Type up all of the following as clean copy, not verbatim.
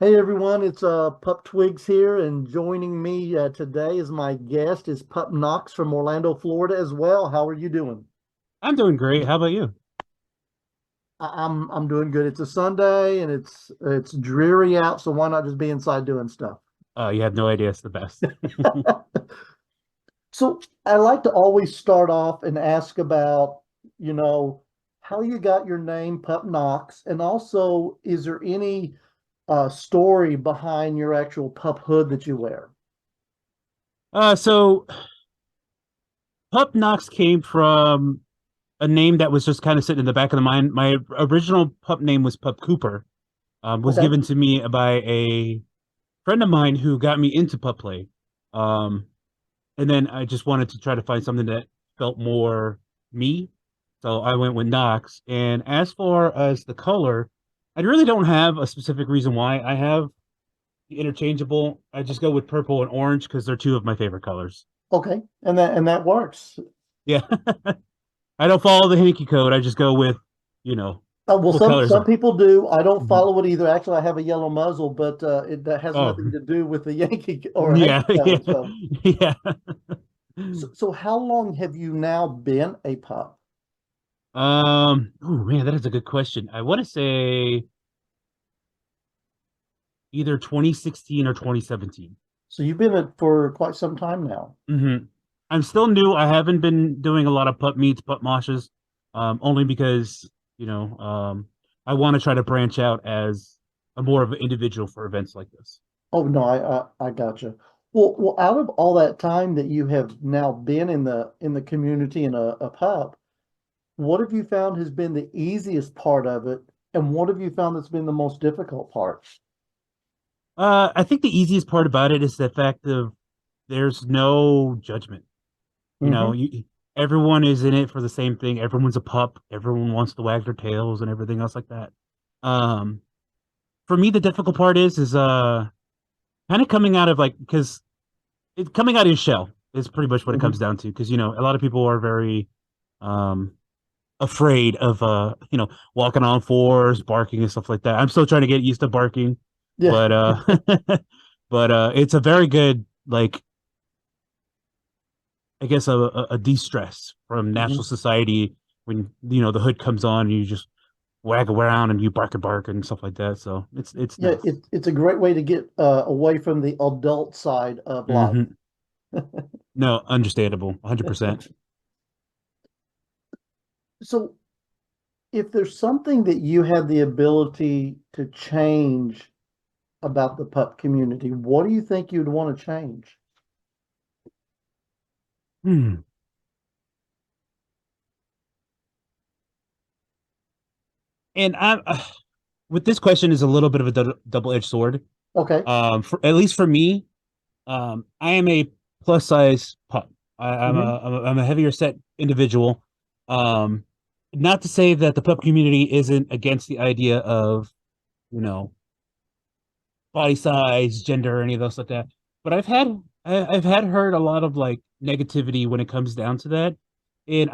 Hey everyone, it's Pup Twigs here, and joining me today as my guest is Pup Knox from Orlando, Florida as well. How are you doing? I'm doing great. How about you? I'm doing good. It's a Sunday and it's dreary out, so why not just be inside doing stuff? You have no idea. It's the best. So I like to always start off and ask about, you know, how you got your name, Pup Knox, and also is there any story behind your actual pup hood that you wear? So Pup Knox came from a name that was just kind of sitting in the back of the mind. My original pup name was Pup Cooper. Was Okay. given to me by a friend of mine who got me into pup play. Um, and then I just wanted to try to find something that felt more me. So I went with Knox. And as far as the color, I really don't have a specific reason why. I have the interchangeable. I just go with purple and orange because they're two of my favorite colors. Okay. And that works. Yeah. I don't follow the Hinky code. I just go with, you know, Well, what some colors some are. people do. I don't Mhm. follow it either. Actually, I have a yellow muzzle, but that has Oh, nothing to do with the Yankee or yeah, Hanky yeah, code. So, yeah. so how long have you now been a pup? Oh man, that is a good question. I want to say either 2016 or 2017. So you've been it for quite some time now. hmm I'm still new. I haven't been doing a lot of pup meets, pup moshes, only because, you know, I want to try to branch out as a more of an individual for events like this. Oh no, I gotcha. Well, out of all that time that you have now been in the community and a pup, what have you found has been the easiest part of it, and what have you found that's been the most difficult part? I think the easiest part about it is the fact of there's no judgment. You know, Hmm. everyone is in it for the same thing. Everyone's a pup. Everyone wants to wag their tails and everything else like that. Um, for me, the difficult part is kind of coming out of like because it coming out of your shell is pretty much what it comes Hmm. down to. Because a lot of people are very um afraid of walking on fours, barking and stuff like that. I'm still trying to get used to barking, Yeah. but it's a very good like I guess a de-stress from natural Mhm. society when the hood comes on and you just wag around and you bark and bark and stuff like that. So it's Yeah, nice. it's a great way to get away from the adult side of life. hmm No, understandable, 100%. So, if there's something that you had the ability to change about the pup community, what do you think you'd want to change? Hmm. And I with this question is a little bit of a double-edged sword. Okay. At least for me, I am a plus size pup. Hmm. I'm a heavier set individual. Um, Not to say that the pup community isn't against the idea of you know body size, gender, any of those like that. But I've had heard a lot of like negativity when it comes down to that, and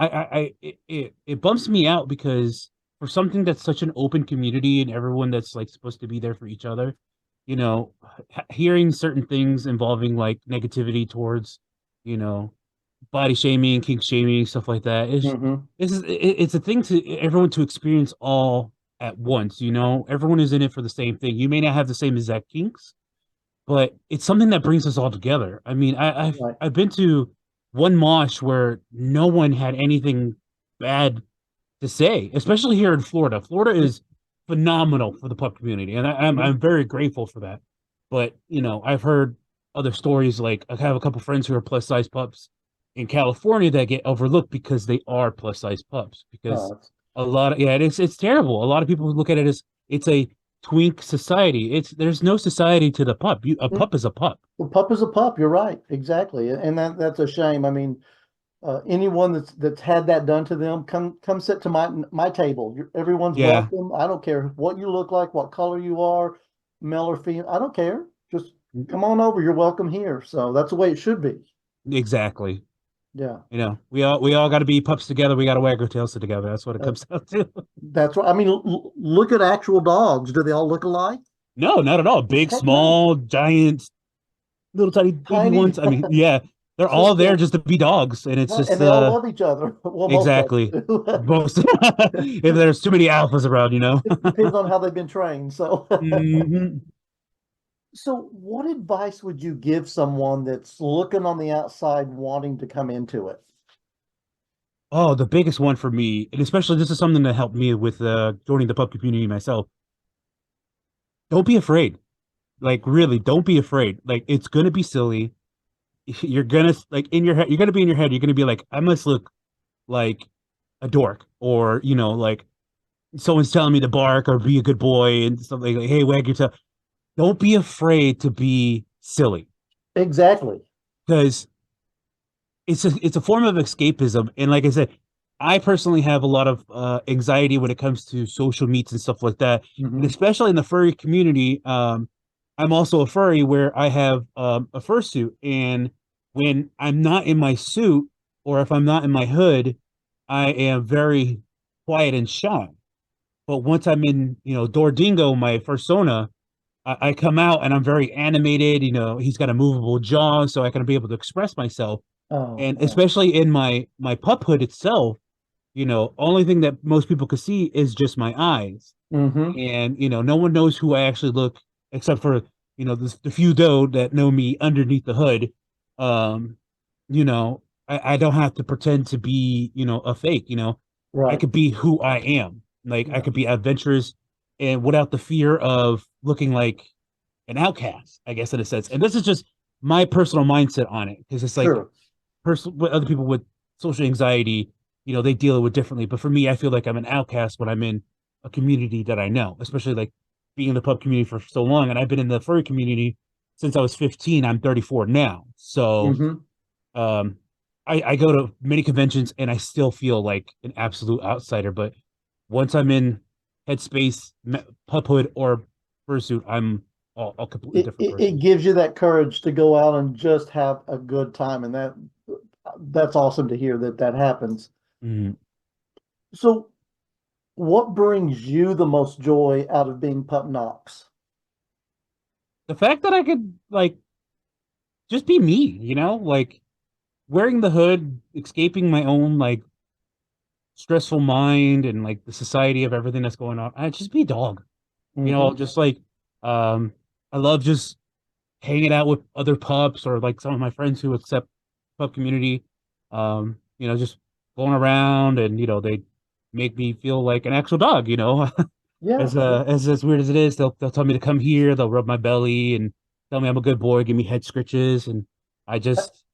it bumps me out because for something that's such an open community and everyone that's like supposed to be there for each other, you know, hearing certain things involving like negativity towards, you know, body shaming, kink shaming, stuff like that. Hmm. It's a thing to everyone to experience all at once. Everyone is in it for the same thing. You may not have the same exact kinks, but it's something that brings us all together. I mean, Right. I've been to one mosh where no one had anything bad to say, especially here in Florida. Florida is phenomenal for the pup community, and I'm Hmm. very grateful for that. But I've heard other stories. Like I have a couple friends who are plus size pups in California that get overlooked because they are plus size pups. Because Uh, a lot of it's terrible. A lot of people look at it as it's a twink society. There's no society to the pup. A pup is a pup. the pup is a pup. You're right. Exactly. And that's a shame. I mean, anyone that's had that done to them, come sit to my table. Everyone's Yeah, welcome. I don't care what you look like, what color you are, male or female. I don't care. Just come on over. You're welcome here. So that's the way it should be. exactly. Yeah. We all got to be pups together. We got to wag our tails together. That's what it Uh, comes down to. that's right. I mean, look at actual dogs. Do they all look alike? No, not at all. Big, Heck no. small, giant, little tiny baby Tiny. ones. I mean, yeah, they're So, all there so just to be dogs, and it's right, just and they all love each other. Well, most of exactly them do. most. If there's too many alphas around, you know. It depends on how they've been trained. So, Mhm. so what advice would you give someone that's looking on the outside wanting to come into it? Oh, the biggest one for me, and especially this is something that helped me with joining the pup community myself. Don't be afraid. Like really, don't be afraid. Like it's gonna be silly. You're gonna like in your head. You're gonna be in your head. You're gonna be like, I must look like a dork, or like someone's telling me to bark or be a good boy and something like, hey, wag your tail. Don't be afraid to be silly Exactly. because it's a form of escapism. And like I said, I personally have a lot of anxiety when it comes to social meets and stuff like that, and Hmm. especially in the furry community. I'm also a furry where I have a fursuit, and when I'm not in my suit or if I'm not in my hood, I am very quiet and shy. But once I'm in, Dordingo, my fursona, I come out and I'm very animated. He's got a movable jaw, so I can be able to express myself. Oh, And man. especially in my pup hood itself, only thing that most people could see is just my eyes. Hmm. And no one knows who I actually look except for the few though that know me underneath the hood. Um, I don't have to pretend to be a fake. I Right. could be who I am. Like I Yeah. could be adventurous and without the fear of looking like an outcast, I guess in a sense. And this is just my personal mindset on it because it's like Sure. with other people with social anxiety, they deal with differently. But for me, I feel like I'm an outcast when I'm in a community that I know, especially like being in the pub community for so long. And I've been in the furry community since I was 15. I'm 34 now. So Hmm. um, I go to many conventions and I still feel like an absolute outsider. But once I'm in headspace, puphood, or fursuit, I'm a completely It, different it it person. gives you that courage to go out and just have a good time, and that's awesome to hear that that happens. Mhm. So, what brings you the most joy out of being Pup Knox? The fact that I could like just be me, like wearing the hood, escaping my own like stressful mind and like the society of everything that's going on. I just be a dog, Hmm. just like um I love just hanging out with other pups or like some of my friends who accept pup community. Just going around and they make me feel like an actual dog, Yeah, yeah. as weird as it is, they'll tell me to come here, they'll rub my belly and tell me I'm a good boy, give me head scritches, and I just,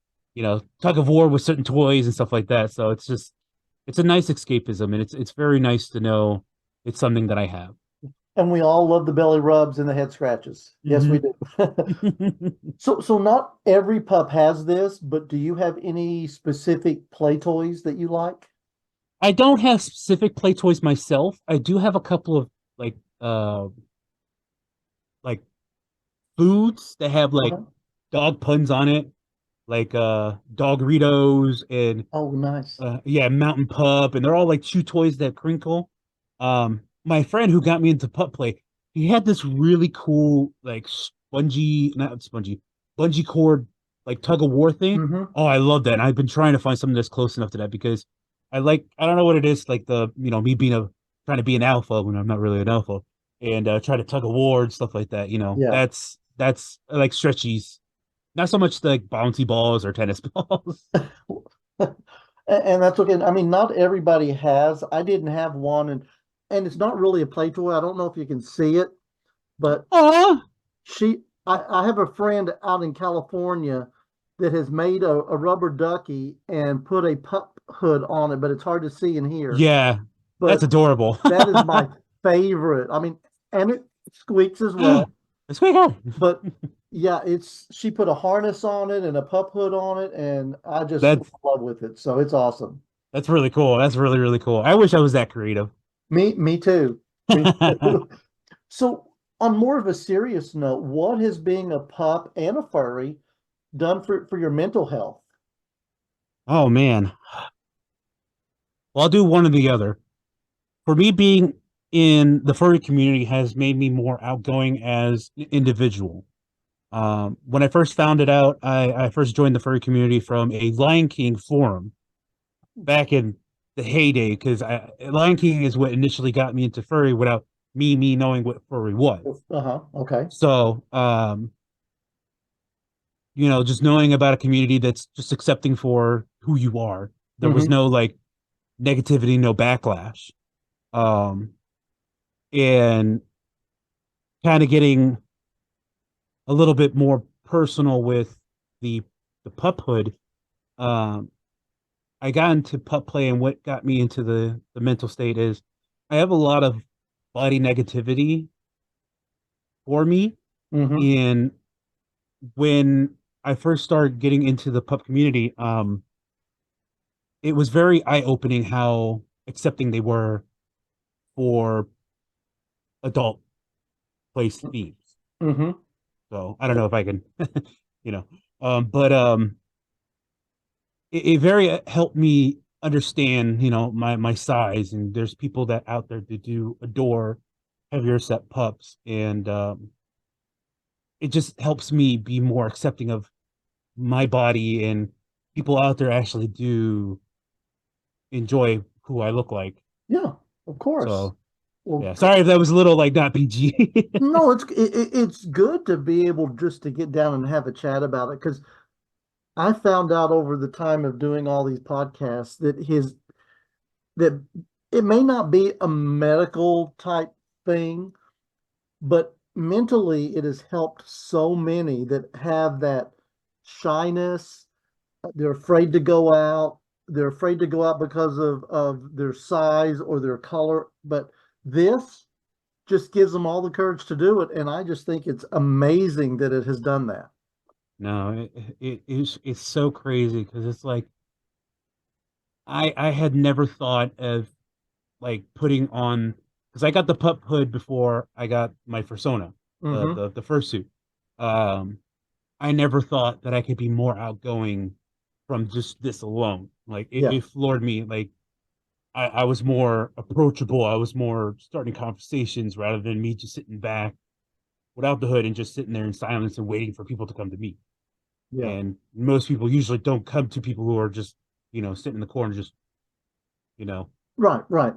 tug of war with certain toys and stuff like that. So it's a nice escapism and it's very nice to know it's something that I have. And we all love the belly rubs and the head scratches. Yes, we Hmm. do. So not every pup has this, but do you have any specific play toys that you like? I don't have specific play toys myself. I do have a couple of like like foods that have like Uh-huh. dog puns on it, like Dogritos and Oh, nice. yeah, Mountain Pup, and they're all like chew toys that crinkle. My friend who got me into pup play, he had this really cool like not spongy, bungee cord like tug of war thing. Hmm. Oh, I love that. And I've been trying to find something that's close enough to that because I don't know what it is, like the me being trying to be an alpha when I'm not really an alpha and try to tug of war and stuff like that. Yeah. That's like stretchies, not so much like bouncy balls or tennis balls. And that's okay. I mean, not everybody has. I didn't have one, and it's not really a play toy. I don't know if you can see it, but Oh, I have a friend out in California that has made a rubber ducky and put a pup hood on it, but it's hard to see in here. yeah, that's But adorable. that is my favorite. I mean, and it squeaks as well. It's pretty cool. But yeah, she put a harness on it and a pup hood on it, and I just That's in love with it. So it's awesome. that's really cool. That's really really cool. I wish I was that creative. Me too. Me too. So on more of a serious note, what has being a pup and a furry done for your mental health? Oh man. Well, I'll do one or the other. For me, being in the furry community has made me more outgoing as an individual. When I first found it out, I first joined the furry community from a Lion King forum back in the heyday, because Lion King is what initially got me into furry without me knowing what furry was. Uh-huh. Okay. So, just knowing about a community that's just accepting for who you are. There was Mm-hmm. no like negativity, no backlash. Um, and kind of getting a little bit more personal with the the puphood. Um, I got into pup play, and what got me into the mental state is I have a lot of body negativity for me, Mm-hmm. and when I first started getting into the pup community, it was very eye opening how accepting they were for adult place themes. Mm-hmm. So I don't know if I can, you know, but it very helped me understand, my size. And there's people that out there that do adore heavier set pups, and it just helps me be more accepting of my body, and people out there actually do enjoy who I look like. Yeah, of course. So Well, yeah, sorry if that was a little like not PG. no, it's good to be able just to get down and have a chat about it because I found out over the time of doing all these podcasts that it may not be a medical type thing, but mentally it has helped so many that have that shyness. They're afraid to go out. They're afraid to go out because of their size or their color. But this just gives them all the courage to do it. And I just think it's amazing that it has done that. No, it's so crazy because it's like I had never thought of like putting on, because I got the pup hood before I got my persona, the Mm-hmm. the fursuit. Um, I never thought that I could be more outgoing from just this alone. Like Yeah. it floored me. Like I was more approachable. I was more starting conversations rather than me just sitting back without the hood and just sitting there in silence and waiting for people to come to me. Yeah. And most people usually don't come to people who are just, sitting in the corner, just, you know. Right, right.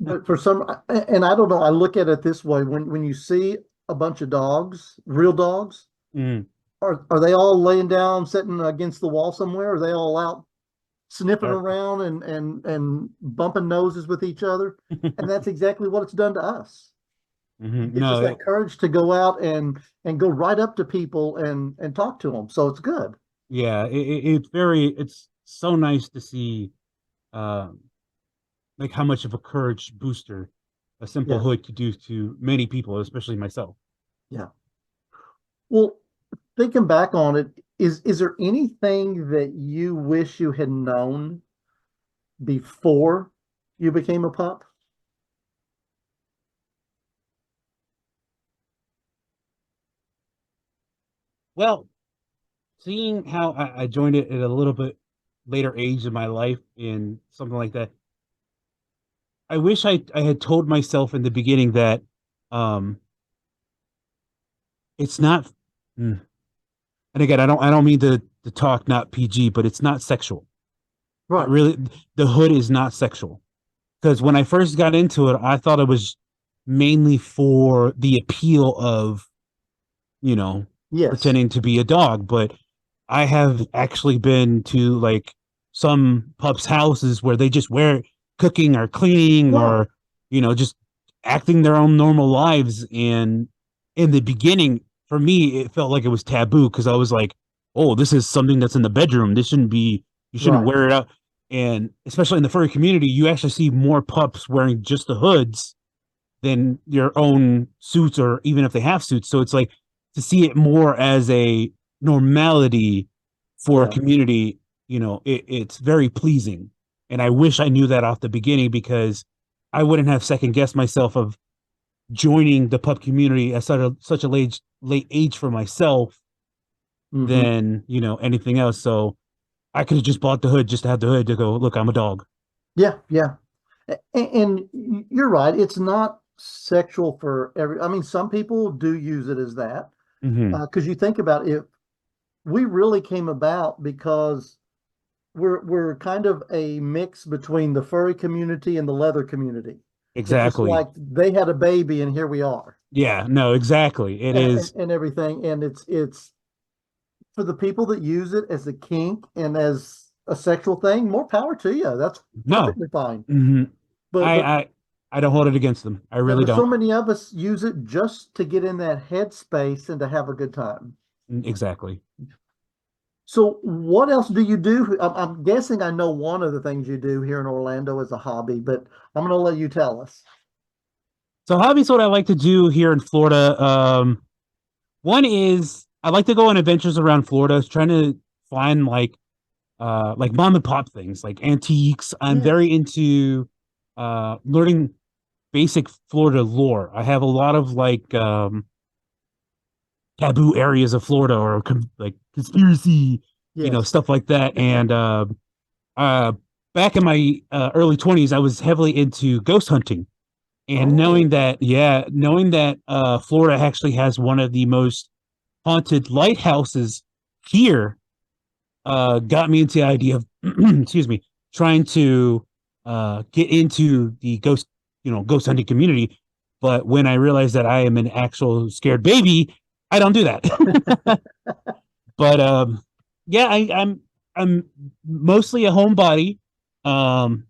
But for some, and I don't know, I look at it this way, when you see a bunch of dogs, real dogs, Mm. are they all laying down, sitting against the wall somewhere? Are they all out sniffing Or- around and bumping noses with each other? And that's exactly what it's done to us. It Mhm. gives us No, that courage to go out and go right up to people and talk to them. So it's good. yeah, it's so nice to see, um, like how much of a courage booster a simple Yeah, hood could do to many people, especially myself. yeah. Well, thinking back on it, is there anything that you wish you had known before you became a pup? Well, seeing how I joined it at a little bit later age in my life and something like that, I wish I had told myself in the beginning that, um, it's not. mm, And again, I don't mean to talk not PG, but it's not sexual. It Right. really, the hood is not sexual. Because when I first got into it, I thought it was mainly for the appeal of, you know, Yes. pretending to be a dog. But I have actually been to like some pups' houses where they just wear it cooking or cleaning, Yeah. or, just acting their own normal lives. And in the beginning, for me, it felt like it was taboo because I was like, oh, this is something that's in the bedroom. This shouldn't be, you shouldn't Right. wear it out. And especially in the furry community, you actually see more pups wearing just the hoods than your own suits, or even if they have suits. So it's like to see it more as a normality for a Yeah. community, it's very pleasing. And I wish I knew that off the beginning, because I wouldn't have second guessed myself of joining the pup community at such a late age for myself Hmm. than, anything else. So I could have just bought the hood just to have the hood to go, look, I'm a dog. Yeah. Yeah. And you're right. It's not. sexual for every, I mean, some people do use it as that. Hmm. Because you think about it, we really came about because we're kind of a mix between the furry community and the leather community. It's just Exactly. like they had a baby and here we are. Yeah, no, exactly. It is. And everything. And it's for the people that use it as a kink and as a sexual thing, more power to you. That's No. perfectly fine. Hmm. But I, but I, I don't hold it against them. I yeah, really but so don't. many of us use it just to get in that headspace and to have a good time. Exactly. So what else do you do? I'm guessing I know one of the things you do here in Orlando as a hobby, but I'm going to let you tell us. So hobbies, what I like to do here in Florida. One is I like to go on adventures around Florida, trying to find like mom and pop things, like antiques. I'm Yeah. very into learning basic Florida lore. I have a lot of taboo areas of Florida or like conspiracy, Yes. stuff like that. And uh, back in my early 20s, I was heavily into ghost hunting. And Oh, knowing that Florida actually has one of the most haunted lighthouses here, got me into the idea of, excuse me, trying to get into the ghost hunting community. But when I realized that I am an actual scared baby, I don't do that. But yeah, I'm mostly a homebody. Um,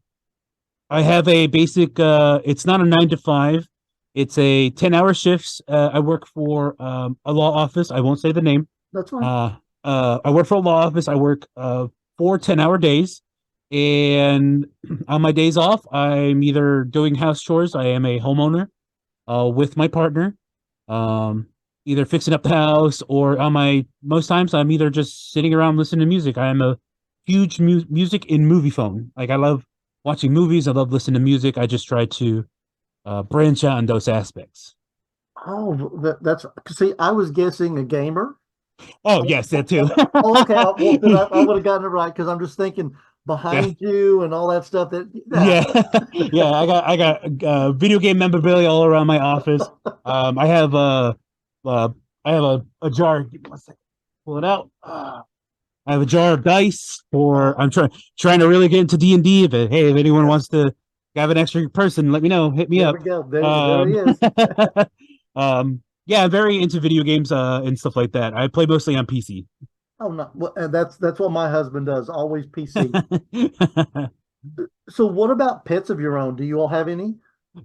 I have a basic. It's not a 9 to 5. It's a 10-hour shifts. I work for a law office. I won't say the name. that's fine. Uh, I work for a law office. I work 4 10-hour days, and on my days off, I'm either doing house chores. I am a homeowner with my partner, um, either fixing up the house or on my most times I'm either just sitting around listening to music. I am a huge music and movie phone. Like I love watching movies. I love listening to music. I just try to branch out in those aspects. Oh, that's see, I was guessing a gamer. Oh Oh, yes, that too. okay. Well, then I would have gotten it right because I'm just thinking Yeah. behind you and all that stuff. That yeah. Yeah, yeah. I got video game memorabilia all around my office. I have uh, I have a jar. Give me 1 second. Pull it out. I have a jar of dice. For Oh, I'm trying to really get into D&D. But hey, if anyone yeah. wants to have an extra person, let me know. Hit me There we up. go. There he Um, is. yeah, I'm very into video games and stuff like that. I play mostly on PC. Oh no, well, and that's what my husband does. Always PC. So what about pets of your own? Do you all have any?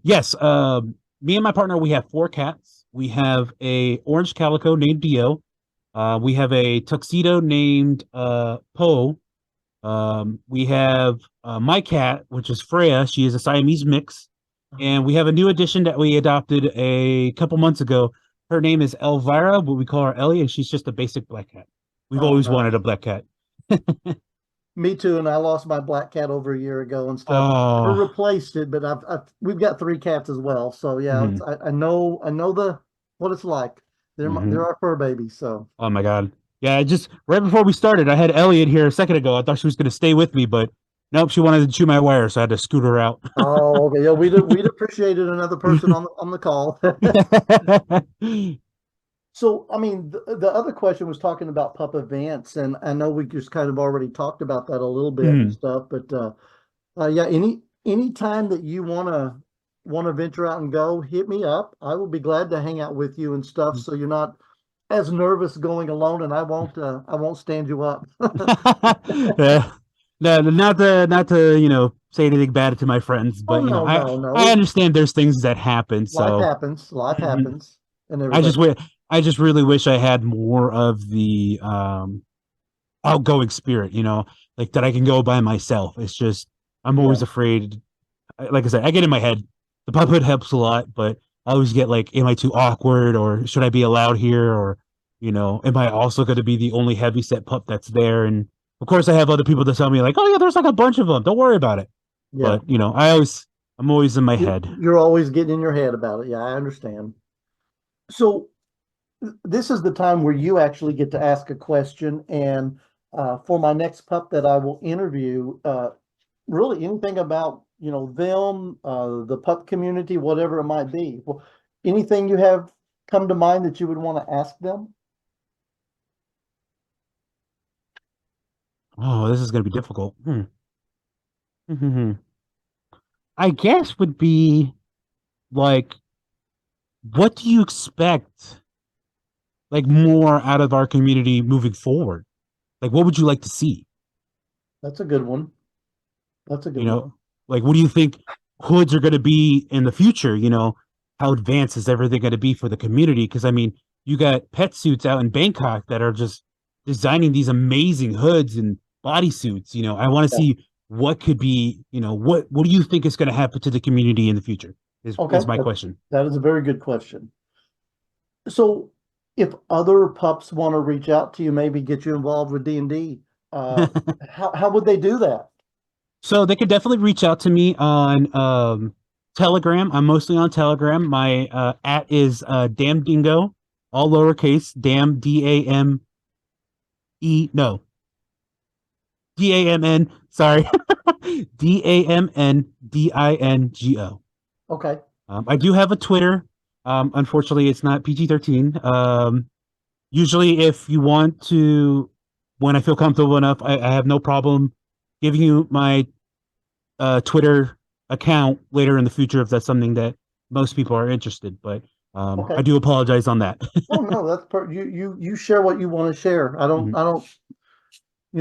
Yes, me and my partner, we have 4 cats. We have a orange calico named Dio. We have a tuxedo named Poe. We have my cat, which is Freya. She is a Siamese mix. And we have a new addition that we adopted a couple months ago. Her name is Elvira, but we call her Ellie, and she's just a basic black cat. We've Oh, always wanted nice. a black cat. Me too. And I lost my black cat over a year ago and stuff. Never Oh, replaced it, but we've got 3 cats as well. So yeah, mhm, I know the what it's like. They're mhm. our fur babies. So Oh my God. Yeah, just right before we started, I had Elliot here a second ago. I thought she was going to stay with me, but nope, she wanted to chew my wire, so I had to scoot her out. oh okay, yeah, we'd appreciated another person on the call. So, I mean, the other question was talking about pup events, and I know we just kind of already talked about that a little bit and Mhm. stuff, but yeah, any time that you wanna venture out and go, hit me up. I will be glad to hang out with you and stuff, so you're not as nervous going alone, and I won't stand you up. Yeah. No, not to say anything bad to my friends, Oh but no, I no, no. I understand there's things that happen. So Life mhm. happens, and I just everything. wish I just really wish I had more of the outgoing spirit, like that I can go by myself. It's just I'm Yeah, always afraid. Like I said, I get in my head. The puppet helps a lot, but I always get like, am I too awkward, or should I be allowed here, or am I also going to be the only heavy set pup that's there? And of course, I have other people that tell me like, oh yeah, there's like a bunch of them. Don't worry about it. yeah. But I'm always in my head. You're always getting in your head about it. Yeah, I understand. So this is the time where you actually get to ask a question. And for my next pup that I will interview, really anything about them, the pup community, whatever it might be. Well, anything you have come to mind that you would want to ask them? Oh, this is going to be difficult. I guess would be like, what do you expect, like, more out of our community moving forward? Like, what would you like to see? That's a good one. That's a good You one. know, like, what do you think hoods are going to be in the future? How advanced is everything going to be for the community? Because I mean, you got pet suits out in Bangkok that are just designing these amazing hoods and bodysuits. I want to Yeah. see what could be. What do you think is going to happen to the community in the future? Is Okay, is my question. that is a very good question. So, if other pups want to reach out to you, maybe get you involved with D&D, uh, how would they do that? So they could definitely reach out to me on Telegram. I'm mostly on Telegram. My at is damn dingo, all lowercase, damn no, DAMN, sorry. DAMNDINGO. Okay. I do have a Twitter. Unfortunately, it's not PG-13. Usually, if you want to, when I feel comfortable enough, I have no problem giving you my Twitter account later in the future if that's something that most people are interested. But I Okay. do apologize on that. Oh no, you share what you want to share. Mhm, I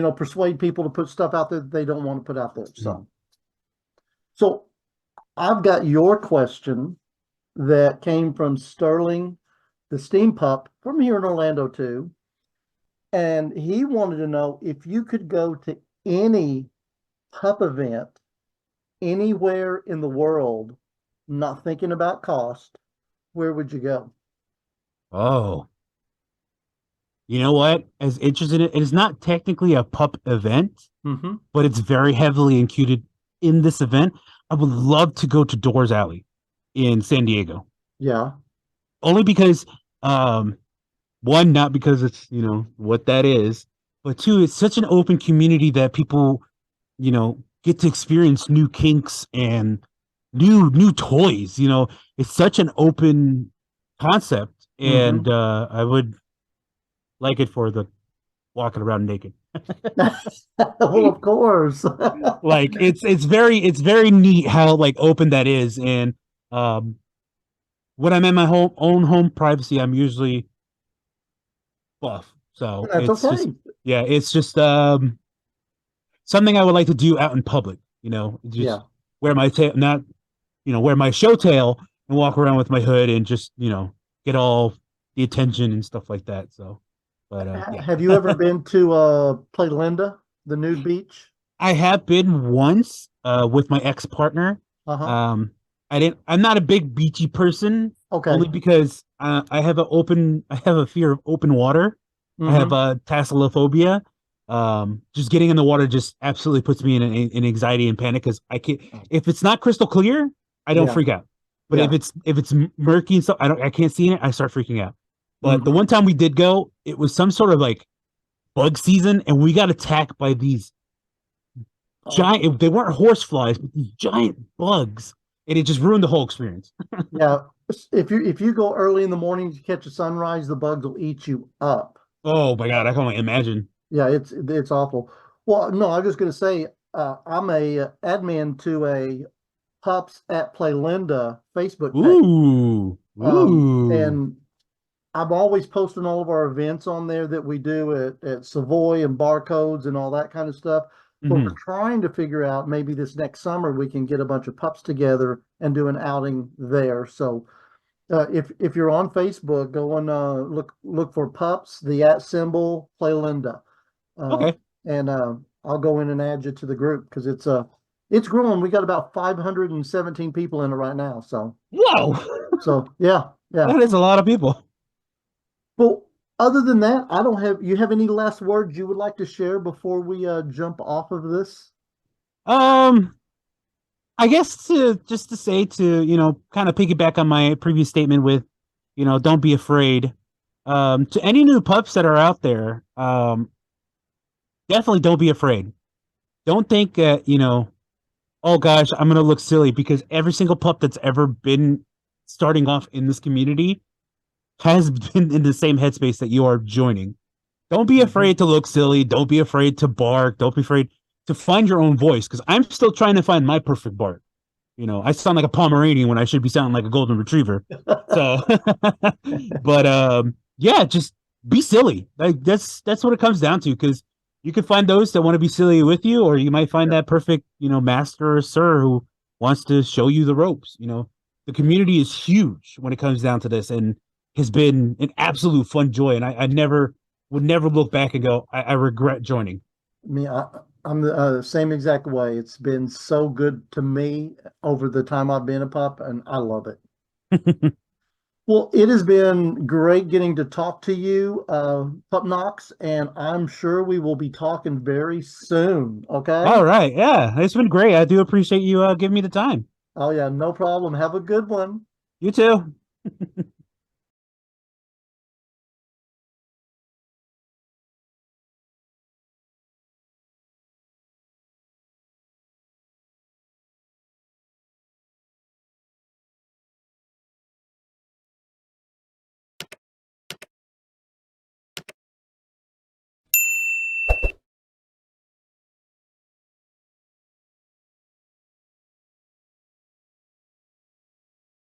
don't persuade people to put stuff out there that they don't want to put out there. mhm. So I've got your question that came from Sterling, the Steam Pup from here in Orlando too. And he wanted to know if you could go to any pup event anywhere in the world, not thinking about cost, where would you go? Oh, you know what? As interested in it is not technically a pup event, Mm-hmm. but it's very heavily included in this event. I would love to go to Doors Alley in San Diego. Yeah. Only because um one, not because it's what that is, but two, it's such an open community that people get to experience new kinks and new toys. It's such an open concept, Mm-hmm. and I would like it for the walking around naked. Well, of course. Like it's very neat how like open that is, and um when I'm in my own home privacy, I'm usually buff. So That's it's just, okay. yeah, it's just something I would like to do out in public. Just Yeah. wear my tail, not wear my show tail and walk around with my hood and just get all the attention and stuff like that. So, but yeah, Have you ever been to Play Linda, the nude beach? I have been once with my ex partner. Uh-huh. Um, I'm not a big beachy person, Okay. only because I have a fear of open water. I have Mm-hmm. tasselophobia. Just getting in the water just absolutely puts me in anxiety and panic because I can't. If it's not crystal clear, I don't Yeah. freak out. But if Yeah. it's murky and stuff, I can't see it. I start freaking out. But the Mm-hmm. one time we did go, it was some sort of like bug season, and we got attacked by these Oh, giant. They weren't horse flies, but these giant bugs, and it just ruined the whole experience. yeah. If you go early in the morning to catch a sunrise, the bugs will eat you up. Oh my god, I can only imagine. Yeah, it's awful. Well, no, I was just going to say, I'm a admin to a Pups at Play Linda Facebook page. Ooh, ooh. And I'm always posting all of our events on there that we do at Savoy and Barcodes and all that kind of stuff. But we're Hmm. trying to figure out maybe this next summer we can get a bunch of pups together and do an outing there. So if you're on Facebook, go and look for pups, the at symbol, Play Linda, uh, Okay. and I'll go in and add you to the group because it's growing. We got about 517 people in it right now. So Whoa, yeah, yeah. that is a lot of people. Well, other than that, I don't have. You have any last words you would like to share before we jump off of this? Um, I guess just to say to kind of piggyback on my previous statement with don't be afraid. To any new pups that are out there, definitely don't be afraid. Don't think that Oh gosh, I'm gonna look silly because every single pup that's ever been starting off in this community has been in the same headspace that you are joining. Don't be Mhm. afraid to look silly. Don't be afraid to bark. Don't be afraid to find your own voice because I'm still trying to find my perfect bark. I sound like a Pomeranian when I should be sounding like a golden retriever. So, but yeah, just be silly. Like that's what it comes down to. Because you can find those that want to be silly with you, or you might find Yeah. that perfect, master or sir who wants to show you the ropes. The community is huge when it comes down to this, and has been an absolute fun joy. And I never would never look back and go, I regret joining. Me, I'm the same exact way. It's been so good to me over the time I've been a pup, and I love it. Well, it has been great getting to talk to you, Pup Knox, and I'm sure we will be talking very soon. Okay? All right, yeah, it's been great. I do appreciate you giving me the time. Oh yeah, no problem. Have a good one. You too.